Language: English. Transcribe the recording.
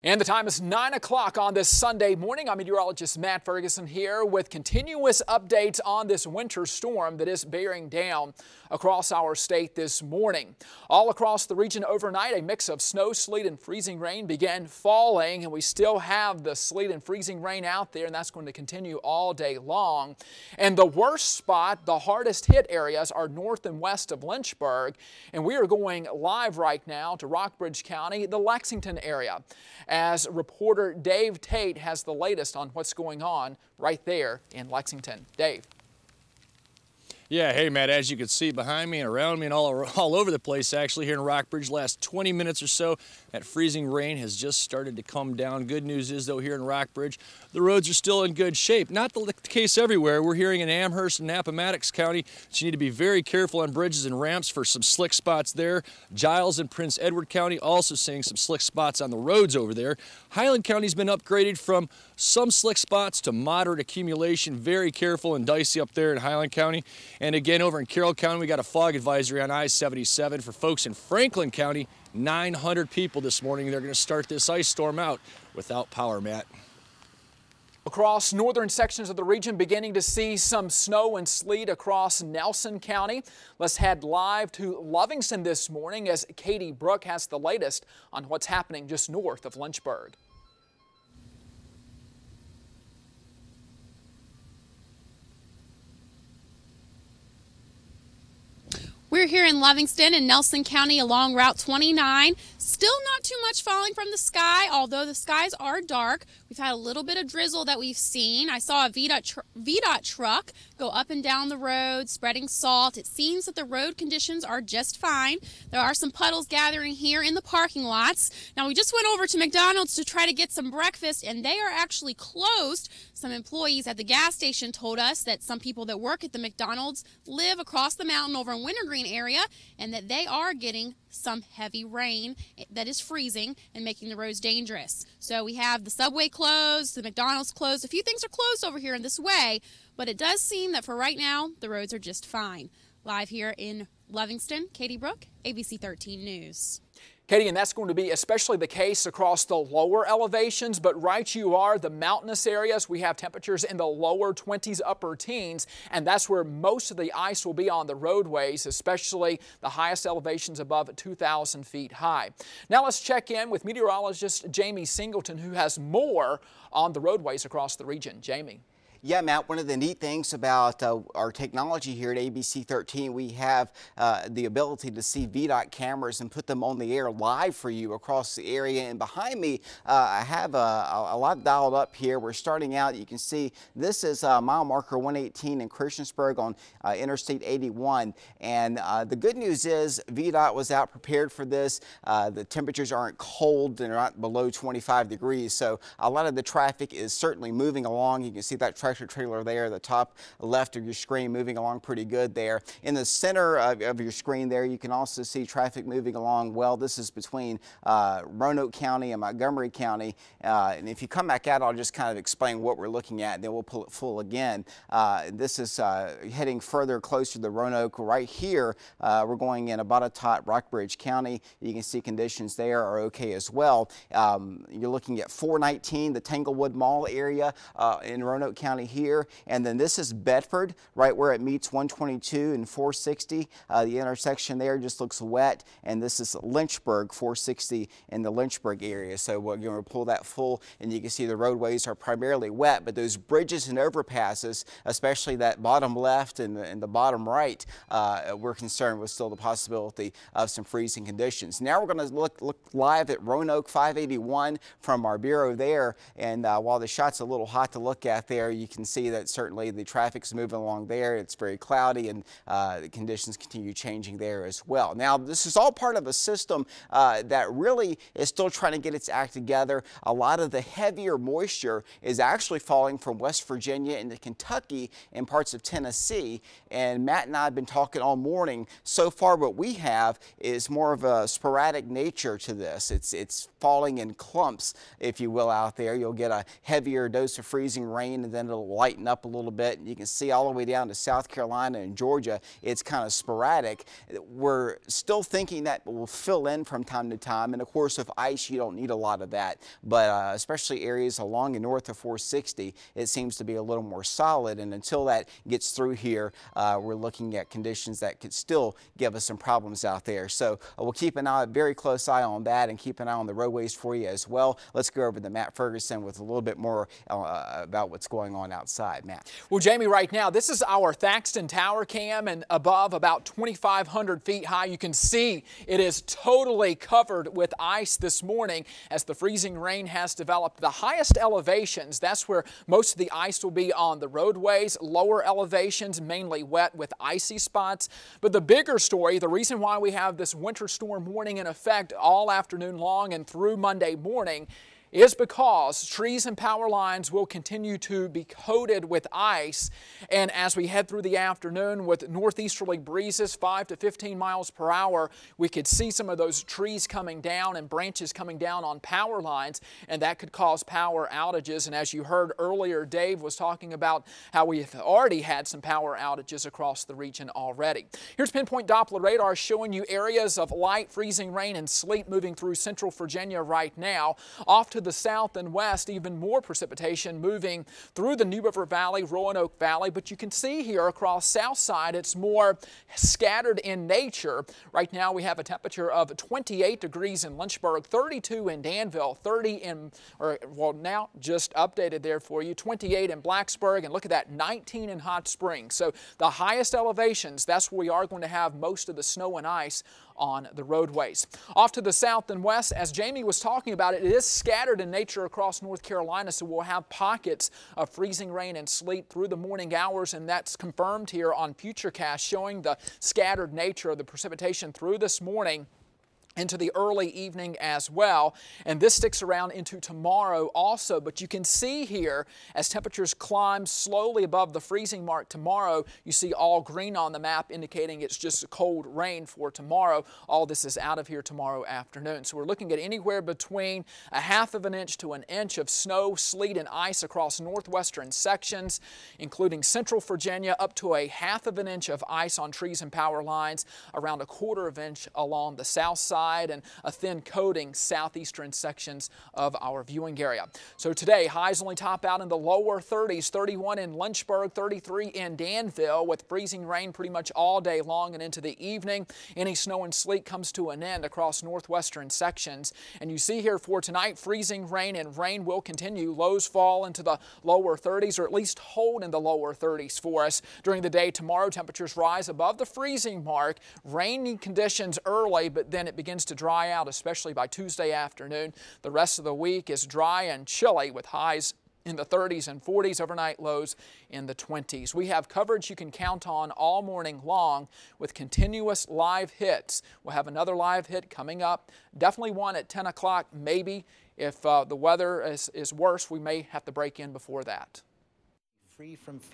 And the time is 9 o'clock on this Sunday morning. I'm meteorologist Matt Ferguson here with continuous updates on this winter storm that is bearing down across our state this morning. All across the region overnight, a mix of snow, sleet, and freezing rain began falling, and we still have the sleet and freezing rain out there, and that's going to continue all day long. And the worst spot, the hardest hit areas, are north and west of Lynchburg, and we are going live right now to Rockbridge County, the Lexington area, as reporter Dave Tate has the latest on what's going on right there in Lexington. Dave. Yeah, hey Matt, as you can see behind me and around me and all over the place actually here in Rockbridge, last 20 minutes or so, that freezing rain has just started to come down. Good news is though, here in Rockbridge, the roads are still in good shape. Not the case everywhere. We're hearing in Amherst and Appomattox County that you need to be very careful on bridges and ramps for some slick spots there. Giles and Prince Edward County also seeing some slick spots on the roads over there. Highland County's been upgraded from some slick spots to moderate accumulation. Very careful and dicey up there in Highland County. And again, over in Carroll County, we got a fog advisory on I-77 for folks in Franklin County. 900 people this morning. They're going to start this ice storm out without power, Matt. Across northern sections of the region, beginning to see some snow and sleet across Nelson County. Let's head live to Livingston this morning as Katie Brooke has the latest on what's happening just north of Lynchburg. We're here in Livingston and Nelson County along Route 29. Still not too much falling from the sky, although the skies are dark. We've had a little bit of drizzle that we've seen. I saw a VDOT truck go up and down the road, spreading salt. It seems that the road conditions are just fine. There are some puddles gathering here in the parking lots. Now, we just went over to McDonald's to try to get some breakfast, and they are actually closed. Some employees at the gas station told us that some people that work at the McDonald's live across the mountain over in Wintergreen area, and that they are getting some heavy rain that is freezing and making the roads dangerous. So we have the subway closed, the McDonald's closed. A few things are closed over here in this way, but it does seem that for right now, the roads are just fine. Live here in Livingston, Katie Brooke, ABC 13 News. Katie, and that's going to be especially the case across the lower elevations, but right you are, the mountainous areas, we have temperatures in the lower 20s, upper teens, and that's where most of the ice will be on the roadways, especially the highest elevations above 2,000 feet high. Now let's check in with meteorologist Jamey Singleton, who has more on the roadways across the region. Jamey. Yeah, Matt, one of the neat things about our technology here at ABC 13, we have the ability to see VDOT cameras and put them on the air live for you across the area. And behind me, I have a lot dialed up here. We're starting out, you can see this is mile marker 118 in Christiansburg on Interstate 81. And the good news is VDOT was out prepared for this. The temperatures aren't cold, they're not below 25 degrees. So a lot of the traffic is certainly moving along. You can see that tractor trailer there, the top left of your screen, moving along pretty good there. In the center of your screen there, you can also see traffic moving along well. This is between Roanoke County and Montgomery County. And if you come back out, I'll just kind of explain what we're looking at, and then we'll pull it full again. This is heading further closer to Roanoke. Right here, we're going in Abatatot, Rockbridge County. You can see conditions there are okay as well. You're looking at 419, the Tanglewood Mall area in Roanoke County here, and then this is Bedford, right where it meets 122 and 460. The intersection there just looks wet, and this is Lynchburg, 460 in the Lynchburg area. So we're going to pull that full, and you can see the roadways are primarily wet, but those bridges and overpasses, especially that bottom left and the bottom right, we're concerned with still the possibility of some freezing conditions. Now we're going to look live at Roanoke 581 from our bureau there, and while the shot's a little hot to look at there, you can see that certainly the traffic's moving along there. It's very cloudy, and the conditions continue changing there as well. Now, this is all part of a system that really is still trying to get its act together. A lot of the heavier moisture is actually falling from West Virginia into Kentucky and parts of Tennessee. And Matt and I have been talking all morning. So far, what we have is more of a sporadic nature to this. It's falling in clumps, if you will, out there. You'll get a heavier dose of freezing rain, and then it'll to lighten up a little bit. You can see all the way down to South Carolina and Georgia, it's kind of sporadic. We're still thinking that will fill in from time to time, and of course with ice you don't need a lot of that, but especially areas along and north of 460, it seems to be a little more solid, and until that gets through here, we're looking at conditions that could still give us some problems out there. So we'll keep a very close eye on that and keep an eye on the roadways for you as well. Let's go over to Matt Ferguson with a little bit more about what's going on outside. Matt. Well, Jamie, right now, this is our Thaxton Tower cam, and above about 2,500 feet high, you can see it is totally covered with ice this morning as the freezing rain has developed. The highest elevations, that's where most of the ice will be on the roadways. Lower elevations, mainly wet with icy spots. But the bigger story, the reason why we have this winter storm warning in effect all afternoon long and through Monday morning is because trees and power lines will continue to be coated with ice. And as we head through the afternoon with northeasterly breezes 5 to 15 miles per hour, we could see some of those trees coming down and branches coming down on power lines, and that could cause power outages. And as you heard earlier, Dave was talking about how we have already had some power outages across the region already. Here's Pinpoint Doppler radar showing you areas of light freezing rain and sleet moving through central Virginia right now. Off to the south and west, even more precipitation moving through the New River Valley, Roanoke Valley, but you can see here across south side it's more scattered in nature. Right now we have a temperature of 28 degrees in Lynchburg, 32 in Danville, 30 in, well now just updated there for you, 28 in Blacksburg, and look at that, 19 in Hot Springs. So the highest elevations, that's where we are going to have most of the snow and ice on the roadways. Off to the south and west, as Jamie was talking about, it is scattered in nature across North Carolina, so we'll have pockets of freezing rain and sleet through the morning hours, and that's confirmed here on Futurecast, showing the scattered nature of the precipitation through this morning into the early evening as well, and this sticks around into tomorrow also. But you can see here as temperatures climb slowly above the freezing mark tomorrow, you see all green on the map indicating it's just cold rain for tomorrow. All this is out of here tomorrow afternoon. So we're looking at anywhere between a half of an inch to an inch of snow, sleet, and ice across northwestern sections, including central Virginia, up to a half of an inch of ice on trees and power lines, around a quarter of an inch along the south side, and a thin coating southeastern sections of our viewing area. So today, highs only top out in the lower 30s, 31 in Lynchburg, 33 in Danville, with freezing rain pretty much all day long and into the evening. Any snow and sleet comes to an end across northwestern sections. And you see here for tonight, freezing rain and rain will continue. Lows fall into the lower 30s, or at least hold in the lower 30s for us. During the day tomorrow, temperatures rise above the freezing mark. Rainy conditions early, but then it begins to dry out, especially by Tuesday afternoon. The rest of the week is dry and chilly with highs in the 30s and 40s, overnight lows in the 20s. We have coverage you can count on all morning long with continuous live hits. We'll have another live hit coming up, definitely one at 10 o'clock maybe. If the weather is worse, we may have to break in before that. Free from